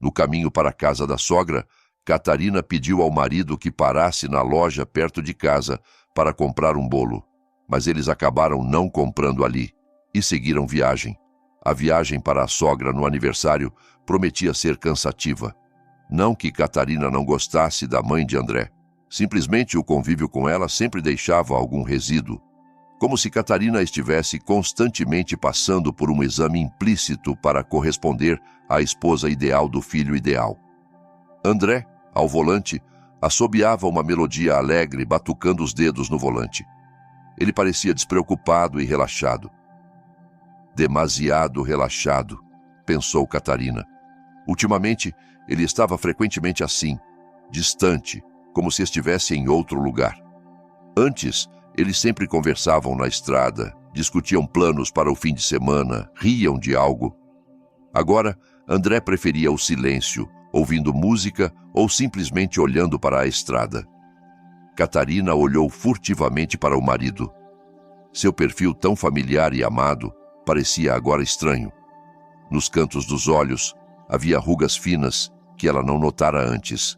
No caminho para a casa da sogra, Catarina pediu ao marido que parasse na loja perto de casa para comprar um bolo, mas eles acabaram não comprando ali e seguiram viagem. A viagem para a sogra no aniversário prometia ser cansativa. Não que Catarina não gostasse da mãe de André. Simplesmente o convívio com ela sempre deixava algum resíduo. Como se Catarina estivesse constantemente passando por um exame implícito para corresponder à esposa ideal do filho ideal. André, ao volante, assobiava uma melodia alegre, batucando os dedos no volante. Ele parecia despreocupado e relaxado. Demasiado relaxado, pensou Catarina. Ultimamente, ele estava frequentemente assim, distante, como se estivesse em outro lugar. Antes, eles sempre conversavam na estrada, discutiam planos para o fim de semana, riam de algo. Agora, André preferia o silêncio, ouvindo música ou simplesmente olhando para a estrada. Catarina olhou furtivamente para o marido. Seu perfil tão familiar e amado parecia agora estranho. Nos cantos dos olhos havia rugas finas que ela não notara antes,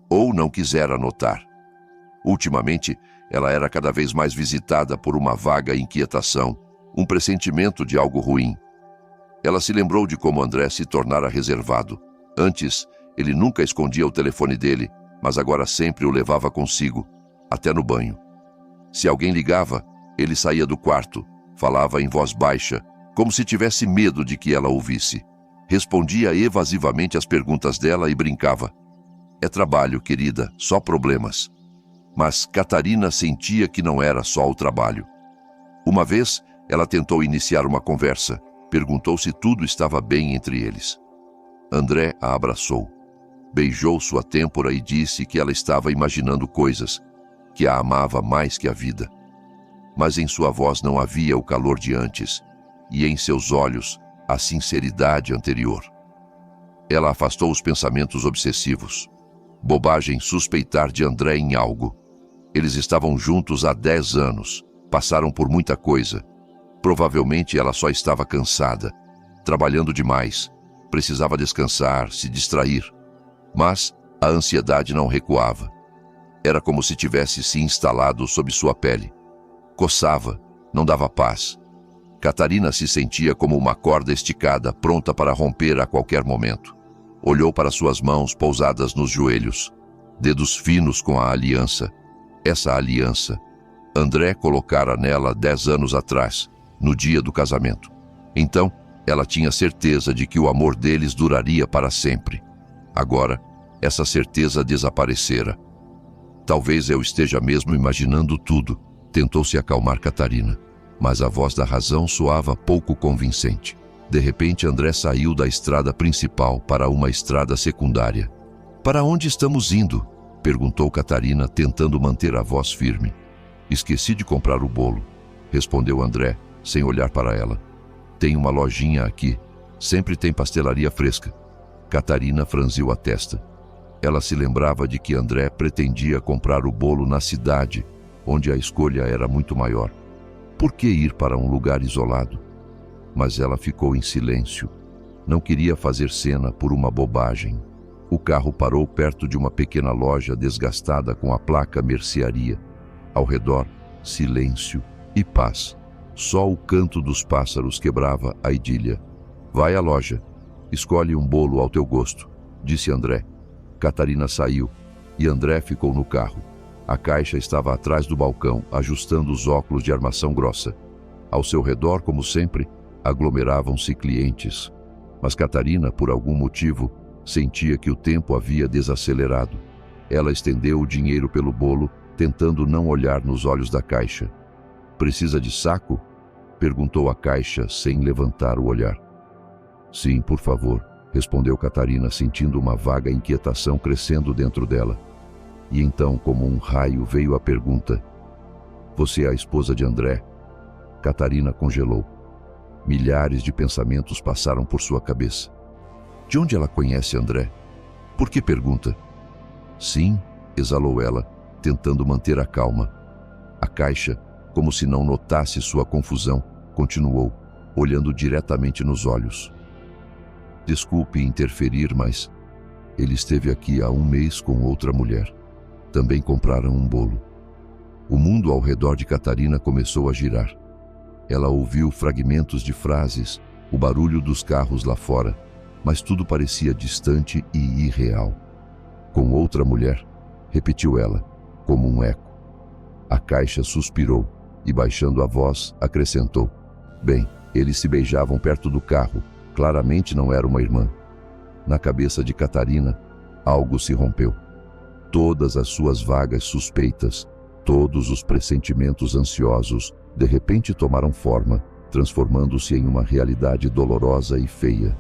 ou não quisera notar. Ultimamente, ela era cada vez mais visitada por uma vaga inquietação, um pressentimento de algo ruim. Ela se lembrou de como André se tornara reservado. Antes, ele nunca escondia o telefone dele, mas agora sempre o levava consigo, até no banho. Se alguém ligava, ele saía do quarto, falava em voz baixa, como se tivesse medo de que ela ouvisse. Respondia evasivamente às perguntas dela e brincava. É trabalho, querida, só problemas. Mas Catarina sentia que não era só o trabalho. Uma vez, ela tentou iniciar uma conversa, perguntou se tudo estava bem entre eles. André a abraçou, beijou sua têmpora e disse que ela estava imaginando coisas, que a amava mais que a vida. Mas em sua voz não havia o calor de antes, e em seus olhos a sinceridade anterior. Ela afastou os pensamentos obsessivos. Bobagem suspeitar de André em algo. Eles estavam juntos há 10 anos, passaram por muita coisa. Provavelmente ela só estava cansada, trabalhando demais, precisava descansar, se distrair. Mas a ansiedade não recuava. Era como se tivesse se instalado sob sua pele. Coçava, não dava paz. Catarina se sentia como uma corda esticada, pronta para romper a qualquer momento. Olhou para suas mãos pousadas nos joelhos, dedos finos com a aliança. Essa aliança, André colocara nela 10 anos atrás, no dia do casamento. Então, ela tinha certeza de que o amor deles duraria para sempre. Agora, essa certeza desaparecera. Talvez eu esteja mesmo imaginando tudo, tentou se acalmar Catarina, mas a voz da razão soava pouco convincente. De repente, André saiu da estrada principal para uma estrada secundária. Para onde estamos indo? Perguntou Catarina, tentando manter a voz firme. Esqueci de comprar o bolo, respondeu André, sem olhar para ela. Tem uma lojinha aqui, sempre tem pastelaria fresca. Catarina franziu a testa. Ela se lembrava de que André pretendia comprar o bolo na cidade, onde a escolha era muito maior. Por que ir para um lugar isolado? Mas ela ficou em silêncio. Não queria fazer cena por uma bobagem. O carro parou perto de uma pequena loja desgastada com a placa mercearia. Ao redor, silêncio e paz. Só o canto dos pássaros quebrava a idília. Vai à loja. Escolhe um bolo ao teu gosto, disse André. Catarina saiu e André ficou no carro. A caixa estava atrás do balcão, ajustando os óculos de armação grossa. Ao seu redor, como sempre, aglomeravam-se clientes. Mas Catarina, por algum motivo, sentia que o tempo havia desacelerado. Ela estendeu o dinheiro pelo bolo, tentando não olhar nos olhos da caixa. Precisa de saco? Perguntou a caixa, sem levantar o olhar. Sim, por favor, respondeu Catarina, sentindo uma vaga inquietação crescendo dentro dela. E então, como um raio, veio a pergunta. Você é a esposa de André? Catarina congelou. Milhares de pensamentos passaram por sua cabeça. De onde ela conhece André? Por que pergunta? Sim, exalou ela, tentando manter a calma. A caixa, como se não notasse sua confusão, continuou, olhando diretamente nos olhos. Desculpe interferir, mas ele esteve aqui há um mês com outra mulher. Também compraram um bolo. O mundo ao redor de Catarina começou a girar. Ela ouviu fragmentos de frases, o barulho dos carros lá fora, mas tudo parecia distante e irreal. Com outra mulher, repetiu ela, como um eco. A Caixa suspirou e, baixando a voz, acrescentou: bem, eles se beijavam perto do carro. Claramente não era uma irmã. Na cabeça de Catarina, algo se rompeu. Todas as suas vagas suspeitas, todos os pressentimentos ansiosos, de repente tomaram forma, transformando-se em uma realidade dolorosa e feia.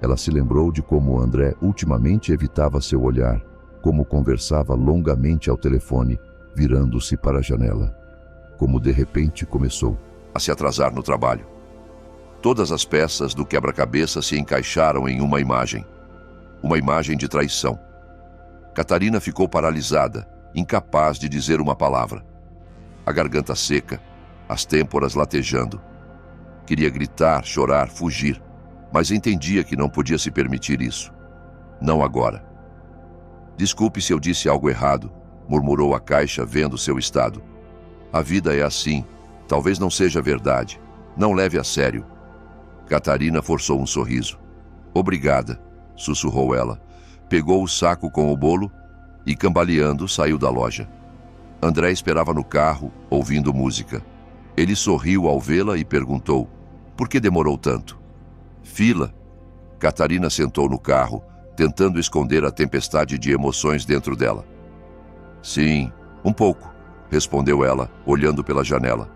Ela se lembrou de como André ultimamente evitava seu olhar, como conversava longamente ao telefone, virando-se para a janela. Como de repente começou a se atrasar no trabalho. Todas as peças do quebra-cabeça se encaixaram em uma imagem de traição. Catarina ficou paralisada, incapaz de dizer uma palavra. A garganta seca, as têmporas latejando. Queria gritar, chorar, fugir, mas entendia que não podia se permitir isso. Não agora. Desculpe se eu disse algo errado, murmurou a Caixa, vendo seu estado. A vida é assim, talvez não seja verdade. Não leve a sério. Catarina forçou um sorriso. Obrigada, sussurrou ela. Pegou o saco com o bolo e, cambaleando, saiu da loja. André esperava no carro, ouvindo música. Ele sorriu ao vê-la e perguntou: por que demorou tanto? Fila. Catarina sentou no carro, tentando esconder a tempestade de emoções dentro dela. Sim, um pouco, respondeu ela, olhando pela janela.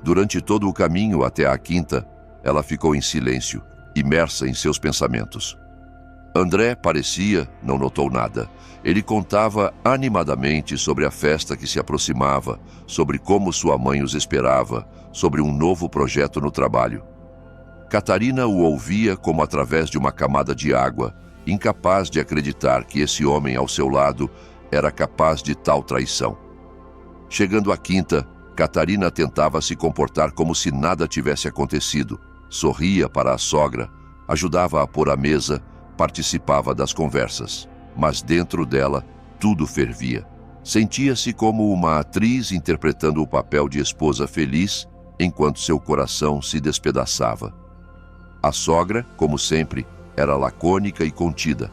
Durante todo o caminho até a quinta, ela ficou em silêncio, imersa em seus pensamentos. André não notou nada. Ele contava animadamente sobre a festa que se aproximava, sobre como sua mãe os esperava, sobre um novo projeto no trabalho. Catarina o ouvia como através de uma camada de água, incapaz de acreditar que esse homem ao seu lado era capaz de tal traição. Chegando à quinta, Catarina tentava se comportar como se nada tivesse acontecido. Sorria para a sogra, ajudava a pôr a mesa, participava das conversas. Mas dentro dela, tudo fervia. Sentia-se como uma atriz interpretando o papel de esposa feliz, enquanto seu coração se despedaçava. A sogra, como sempre, era lacônica e contida.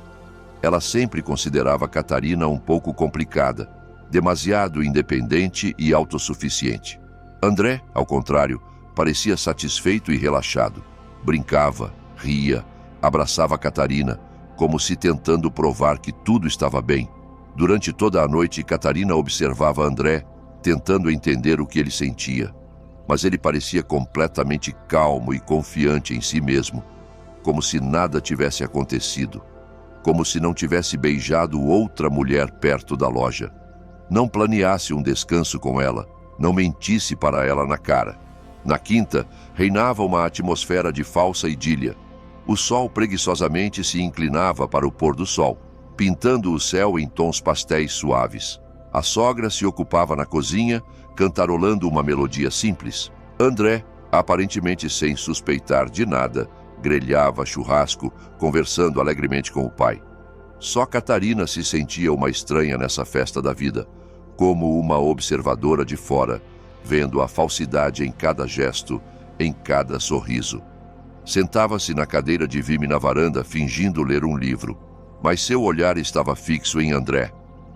Ela sempre considerava Catarina um pouco complicada, demasiado independente e autossuficiente. André, ao contrário, parecia satisfeito e relaxado. Brincava, ria, abraçava Catarina, como se tentando provar que tudo estava bem. Durante toda a noite, Catarina observava André, tentando entender o que ele sentia. Mas ele parecia completamente calmo e confiante em si mesmo, como se nada tivesse acontecido, como se não tivesse beijado outra mulher perto da loja. Não planeasse um descanso com ela, não mentisse para ela na cara. Na quinta, reinava uma atmosfera de falsa idília. O sol preguiçosamente se inclinava para o pôr do sol, pintando o céu em tons pastéis suaves. A sogra se ocupava na cozinha, cantarolando uma melodia simples. André, aparentemente sem suspeitar de nada, grelhava churrasco, conversando alegremente com o pai. Só Catarina se sentia uma estranha nessa festa da vida, como uma observadora de fora, vendo a falsidade em cada gesto, em cada sorriso. Sentava-se na cadeira de vime na varanda, fingindo ler um livro, mas seu olhar estava fixo em André.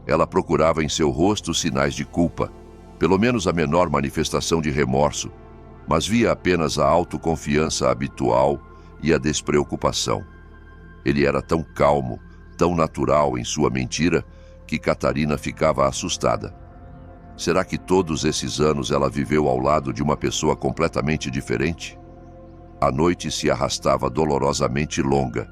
Ela procurava em seu rosto sinais de culpa, pelo menos a menor manifestação de remorso, mas via apenas a autoconfiança habitual e a despreocupação. Ele era tão calmo, tão natural em sua mentira, que Catarina ficava assustada. Será que todos esses anos ela viveu ao lado de uma pessoa completamente diferente? A noite se arrastava dolorosamente longa.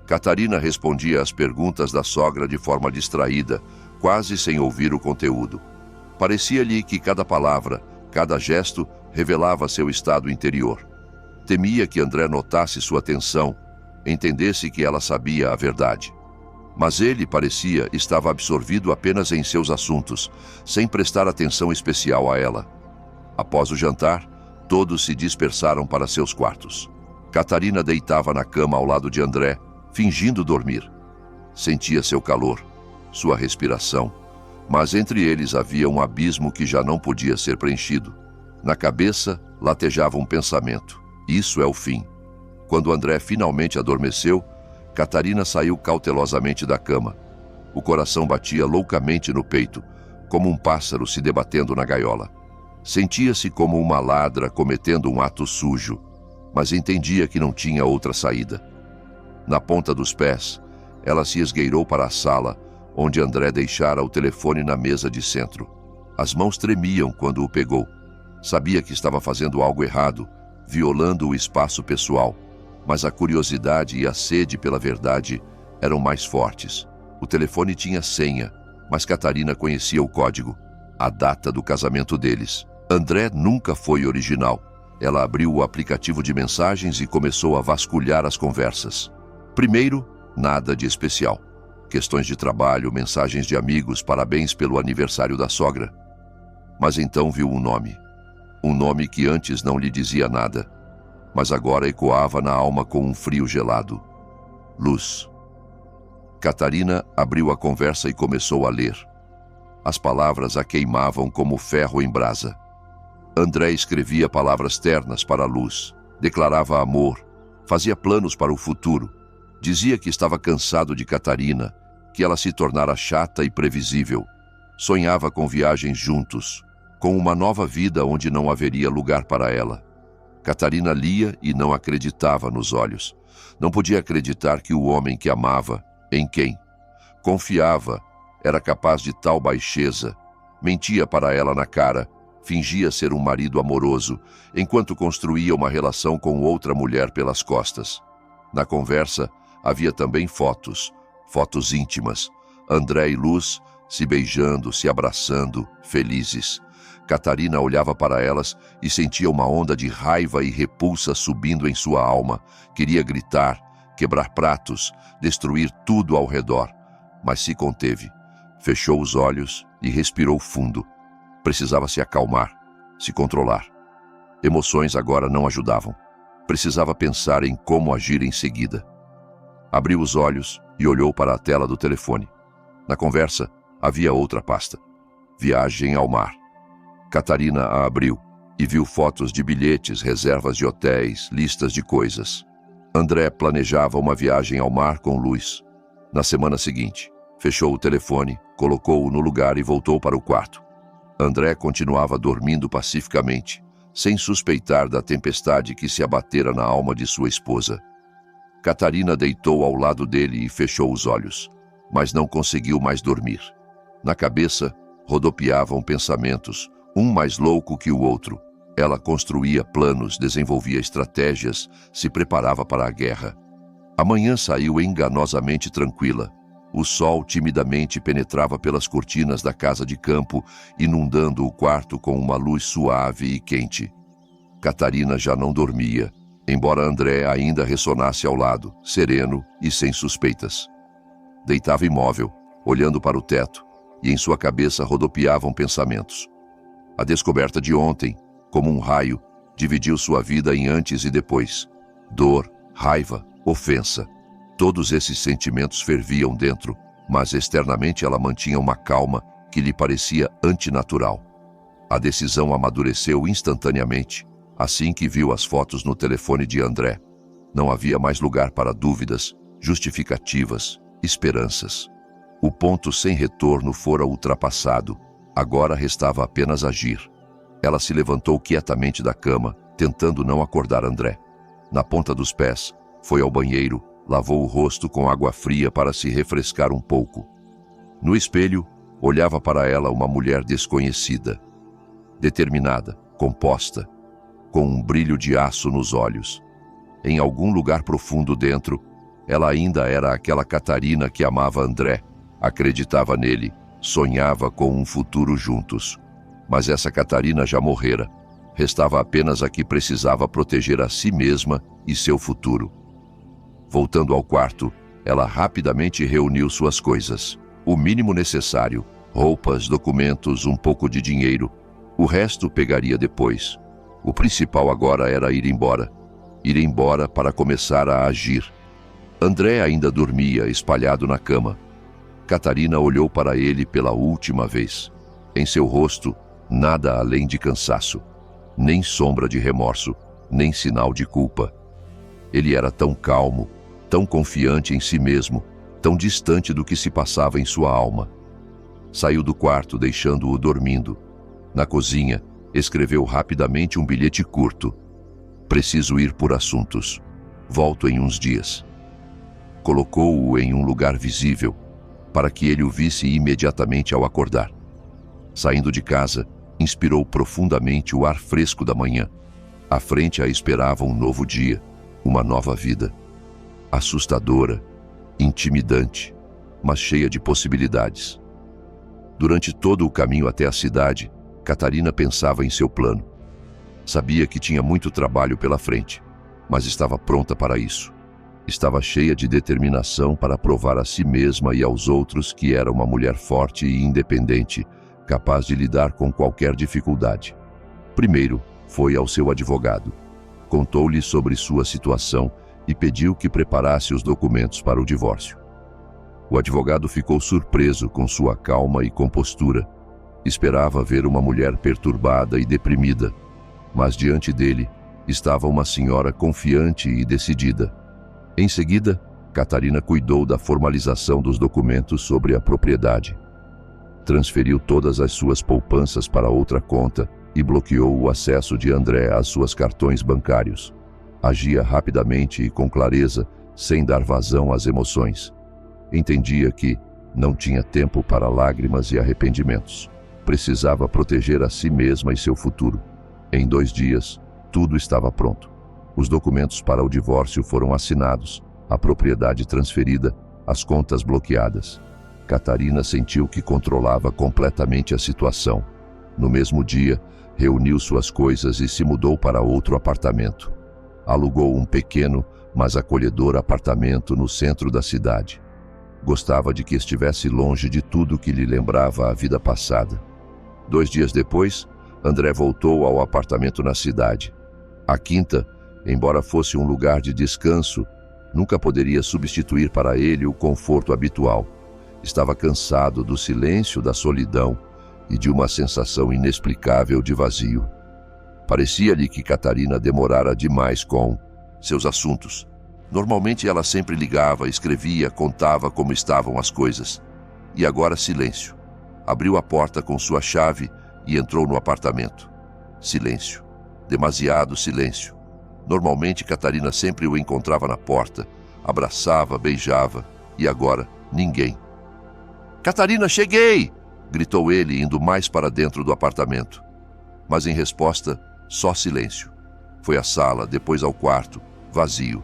Catarina respondia às perguntas da sogra de forma distraída, quase sem ouvir o conteúdo. Parecia-lhe que cada palavra, cada gesto, revelava seu estado interior. Temia que André notasse sua tensão, entendesse que ela sabia a verdade. Mas ele, parecia, estava absorvido apenas em seus assuntos, sem prestar atenção especial a ela. Após o jantar, todos se dispersaram para seus quartos. Catarina deitava na cama ao lado de André, fingindo dormir. Sentia seu calor, sua respiração, mas entre eles havia um abismo que já não podia ser preenchido. Na cabeça latejava um pensamento: isso é o fim. Quando André finalmente adormeceu, Catarina saiu cautelosamente da cama. O coração batia loucamente no peito, como um pássaro se debatendo na gaiola. Sentia-se como uma ladra cometendo um ato sujo, mas entendia que não tinha outra saída. Na ponta dos pés, ela se esgueirou para a sala, onde André deixara o telefone na mesa de centro. As mãos tremiam quando o pegou. Sabia que estava fazendo algo errado, violando o espaço pessoal, mas a curiosidade e a sede pela verdade eram mais fortes. O telefone tinha senha, mas Catarina conhecia o código, a data do casamento deles. André nunca foi original. Ela abriu o aplicativo de mensagens e começou a vasculhar as conversas. Primeiro, nada de especial. Questões de trabalho, mensagens de amigos, parabéns pelo aniversário da sogra. Mas então viu um nome. Um nome que antes não lhe dizia nada, mas agora ecoava na alma com um frio gelado. Luz. Catarina abriu a conversa e começou a ler. As palavras a queimavam como ferro em brasa. André escrevia palavras ternas para a Luz, declarava amor, fazia planos para o futuro, dizia que estava cansado de Catarina, que ela se tornara chata e previsível. Sonhava com viagens juntos, com uma nova vida onde não haveria lugar para ela. Catarina lia e não acreditava nos olhos. Não podia acreditar que o homem que amava, em quem confiava, era capaz de tal baixeza. Mentia para ela na cara, fingia ser um marido amoroso, enquanto construía uma relação com outra mulher pelas costas. Na conversa, havia também fotos íntimas. André e Luz se beijando, se abraçando, felizes. Catarina olhava para elas e sentia uma onda de raiva e repulsa subindo em sua alma. Queria gritar, quebrar pratos, destruir tudo ao redor. Mas se conteve. Fechou os olhos e respirou fundo. Precisava se acalmar, se controlar. Emoções agora não ajudavam. Precisava pensar em como agir em seguida. Abriu os olhos e olhou para a tela do telefone. Na conversa, havia outra pasta. Viagem ao mar. Catarina a abriu e viu fotos de bilhetes, reservas de hotéis, listas de coisas. André planejava uma viagem ao mar com Luz. Na semana seguinte, fechou o telefone, colocou-o no lugar e voltou para o quarto. André continuava dormindo pacificamente, sem suspeitar da tempestade que se abatera na alma de sua esposa. Catarina deitou ao lado dele e fechou os olhos, mas não conseguiu mais dormir. Na cabeça, rodopiavam pensamentos, um mais louco que o outro. Ela construía planos, desenvolvia estratégias, se preparava para a guerra. A manhã saiu enganosamente tranquila. O sol timidamente penetrava pelas cortinas da casa de campo, inundando o quarto com uma luz suave e quente. Catarina já não dormia, embora André ainda ressonasse ao lado, sereno e sem suspeitas. Deitava imóvel, olhando para o teto, e em sua cabeça rodopiavam pensamentos. A descoberta de ontem, como um raio, dividiu sua vida em antes e depois. Dor, raiva, ofensa. Todos esses sentimentos ferviam dentro, mas externamente ela mantinha uma calma que lhe parecia antinatural. A decisão amadureceu instantaneamente, assim que viu as fotos no telefone de André. Não havia mais lugar para dúvidas, justificativas, esperanças. O ponto sem retorno fora ultrapassado. Agora restava apenas agir. Ela se levantou quietamente da cama, tentando não acordar André. Na ponta dos pés, foi ao banheiro, lavou o rosto com água fria para se refrescar um pouco. No espelho, olhava para ela uma mulher desconhecida. Determinada, composta, com um brilho de aço nos olhos. Em algum lugar profundo dentro, ela ainda era aquela Catarina que amava André, acreditava nele, sonhava com um futuro juntos. Mas essa Catarina já morrera. Restava apenas a que precisava proteger a si mesma e seu futuro. Voltando ao quarto, ela rapidamente reuniu suas coisas. O mínimo necessário: roupas, documentos, um pouco de dinheiro. O resto pegaria depois. O principal agora era ir embora. ir embora para começar a agir. André ainda dormia, espalhado na cama. Catarina olhou para ele pela última vez. Em seu rosto, nada além de cansaço. Nem sombra de remorso, nem sinal de culpa. Ele era tão calmo, tão confiante em si mesmo, tão distante do que se passava em sua alma. Saiu do quarto, deixando-o dormindo. Na cozinha, escreveu rapidamente um bilhete curto. Preciso ir por assuntos. Volto em uns dias. Colocou-o em um lugar visível, para que ele o visse imediatamente ao acordar. Saindo de casa, inspirou profundamente o ar fresco da manhã. À frente a esperava um novo dia, uma nova vida. Assustadora, intimidante, mas cheia de possibilidades. Durante todo o caminho até a cidade, Catarina pensava em seu plano. Sabia que tinha muito trabalho pela frente, mas estava pronta para isso. Estava cheia de determinação para provar a si mesma e aos outros que era uma mulher forte e independente, capaz de lidar com qualquer dificuldade. Primeiro, foi ao seu advogado. Contou-lhe sobre sua situação e pediu que preparasse os documentos para o divórcio. O advogado ficou surpreso com sua calma e compostura. Esperava ver uma mulher perturbada e deprimida, mas diante dele estava uma senhora confiante e decidida. Em seguida, Catarina cuidou da formalização dos documentos sobre a propriedade. Transferiu todas as suas poupanças para outra conta e bloqueou o acesso de André às suas cartões bancários. Agia rapidamente e com clareza, sem dar vazão às emoções. Entendia que não tinha tempo para lágrimas e arrependimentos. Precisava proteger a si mesma e seu futuro. Em 2 dias, tudo estava pronto. Os documentos para o divórcio foram assinados, a propriedade transferida, as contas bloqueadas. Catarina sentiu que controlava completamente a situação. No mesmo dia, reuniu suas coisas e se mudou para outro apartamento. Alugou um pequeno, mas acolhedor apartamento no centro da cidade. Gostava de que estivesse longe de tudo que lhe lembrava a vida passada. 2 dias depois, André voltou ao apartamento na cidade. A quinta, embora fosse um lugar de descanso, nunca poderia substituir para ele o conforto habitual. Estava cansado do silêncio, da solidão e de uma sensação inexplicável de vazio. Parecia-lhe que Catarina demorara demais com seus assuntos. Normalmente ela sempre ligava, escrevia, contava como estavam as coisas. E agora silêncio. Abriu a porta com sua chave e entrou no apartamento. Silêncio. Demasiado silêncio. Normalmente Catarina sempre o encontrava na porta, abraçava, beijava, e agora ninguém. "Catarina, cheguei!" gritou ele, indo mais para dentro do apartamento. Mas em resposta, só silêncio. Foi à sala, depois ao quarto, vazio.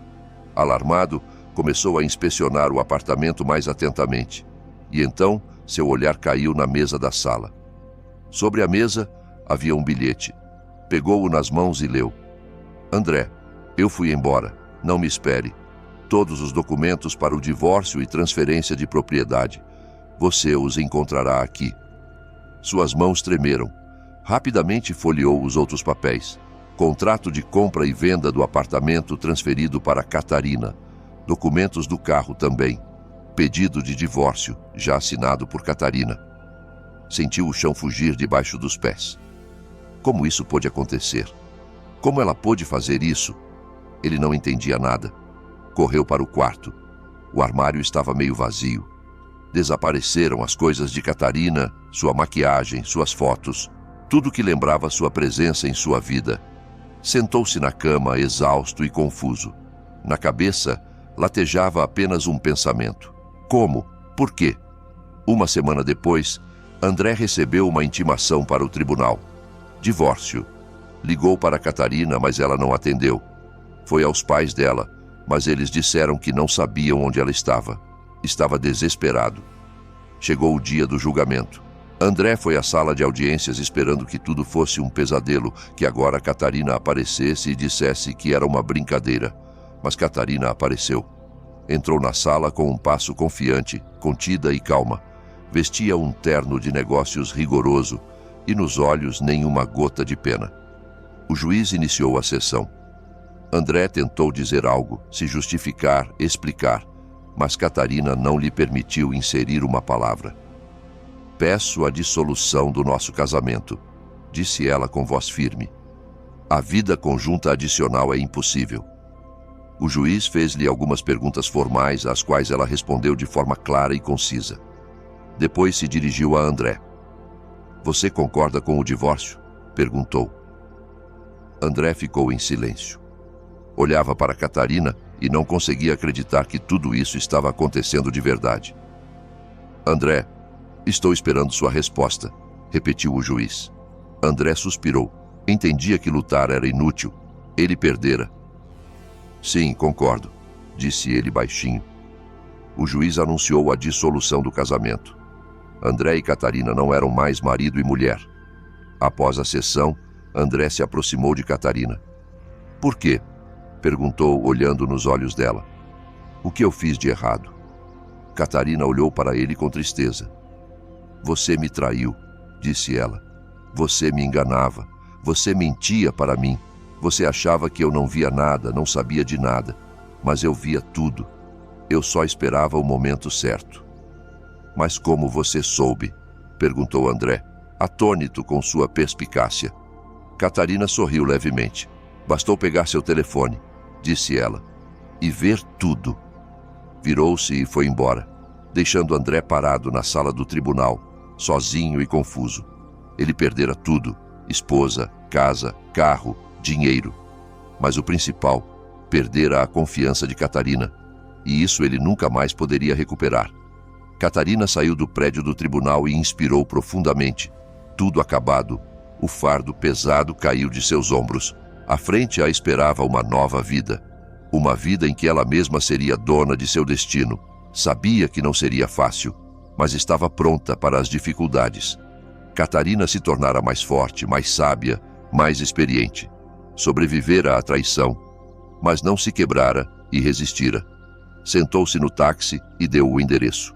Alarmado, começou a inspecionar o apartamento mais atentamente. E então, seu olhar caiu na mesa da sala. Sobre a mesa, havia um bilhete. Pegou-o nas mãos e leu. "André, eu fui embora. Não me espere. Todos os documentos para o divórcio e transferência de propriedade. Você os encontrará aqui." Suas mãos tremeram. Rapidamente folheou os outros papéis. Contrato de compra e venda do apartamento transferido para Catarina. Documentos do carro também. Pedido de divórcio, já assinado por Catarina. Sentiu o chão fugir debaixo dos pés. Como isso pôde acontecer? Como ela pôde fazer isso? Ele não entendia nada. Correu para o quarto. O armário estava meio vazio. Desapareceram as coisas de Catarina, sua maquiagem, suas fotos, tudo que lembrava sua presença em sua vida. Sentou-se na cama, exausto e confuso. Na cabeça, latejava apenas um pensamento. Como? Por quê? 1 semana depois, André recebeu uma intimação para o tribunal. Divórcio. Ligou para Catarina, mas ela não atendeu. Foi aos pais dela, mas eles disseram que não sabiam onde ela estava. Estava desesperado. Chegou o dia do julgamento. André foi à sala de audiências esperando que tudo fosse um pesadelo, que agora Catarina aparecesse e dissesse que era uma brincadeira. Mas Catarina apareceu. Entrou na sala com um passo confiante, contida e calma. Vestia um terno de negócios rigoroso e nos olhos nenhuma gota de pena. O juiz iniciou a sessão. André tentou dizer algo, se justificar, explicar, mas Catarina não lhe permitiu inserir uma palavra. Peço a dissolução do nosso casamento, disse ela com voz firme. A vida conjunta adicional é impossível. O juiz fez-lhe algumas perguntas formais, às quais ela respondeu de forma clara e concisa. Depois se dirigiu a André. Você concorda com o divórcio? Perguntou. André ficou em silêncio. Olhava para Catarina e não conseguia acreditar que tudo isso estava acontecendo de verdade. André, estou esperando sua resposta, repetiu o juiz. André suspirou. Entendia que lutar era inútil. Ele perdera. Sim, concordo, disse ele baixinho. O juiz anunciou a dissolução do casamento. André e Catarina não eram mais marido e mulher. Após a sessão, André se aproximou de Catarina. Por quê? Perguntou, olhando nos olhos dela. O que eu fiz de errado? Catarina olhou para ele com tristeza. Você me traiu, disse ela. Você me enganava. Você mentia para mim. Você achava que eu não via nada, não sabia de nada. Mas eu via tudo. Eu só esperava o momento certo. Mas como você soube? Perguntou André, atônito com sua perspicácia. Catarina sorriu levemente. Bastou pegar seu telefone, disse ela, e ver tudo. Virou-se e foi embora, deixando André parado na sala do tribunal, sozinho e confuso. Ele perdera tudo, esposa, casa, carro, dinheiro. Mas o principal, perdera a confiança de Catarina, e isso ele nunca mais poderia recuperar. Catarina saiu do prédio do tribunal e inspirou profundamente. Tudo acabado, o fardo pesado caiu de seus ombros. À frente a esperava uma nova vida. Uma vida em que ela mesma seria dona de seu destino. Sabia que não seria fácil, mas estava pronta para as dificuldades. Catarina se tornara mais forte, mais sábia, mais experiente. Sobrevivera à traição, mas não se quebrara e resistira. Sentou-se no táxi e deu o endereço.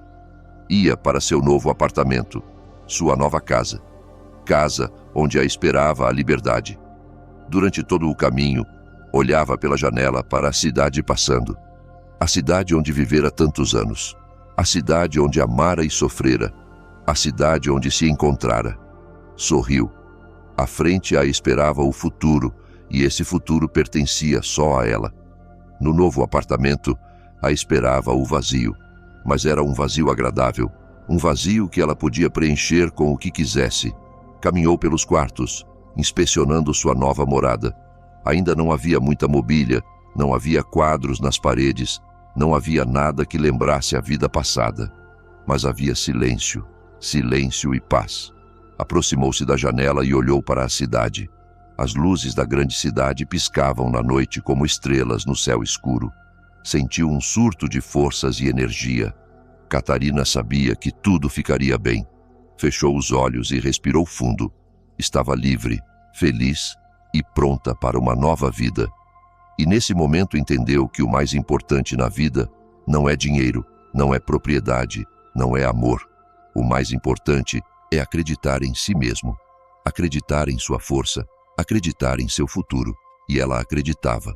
Ia para seu novo apartamento, sua nova casa. Casa onde a esperava a liberdade. Durante todo o caminho, olhava pela janela para a cidade passando. A cidade onde vivera tantos anos. A cidade onde amara e sofrera. A cidade onde se encontrara. Sorriu. À frente a esperava o futuro, e esse futuro pertencia só a ela. No novo apartamento, a esperava o vazio. Mas era um vazio agradável, um vazio que ela podia preencher com o que quisesse. Caminhou pelos quartos, inspecionando sua nova morada. Ainda não havia muita mobília, não havia quadros nas paredes, não havia nada que lembrasse a vida passada. Mas havia silêncio, silêncio e paz. Aproximou-se da janela e olhou para a cidade. As luzes da grande cidade piscavam na noite como estrelas no céu escuro. Sentiu um surto de forças e energia. Catarina sabia que tudo ficaria bem. Fechou os olhos e respirou fundo. Estava livre, feliz e pronta para uma nova vida. E nesse momento entendeu que o mais importante na vida não é dinheiro, não é propriedade, não é amor. O mais importante é acreditar em si mesmo, acreditar em sua força, acreditar em seu futuro. E ela acreditava.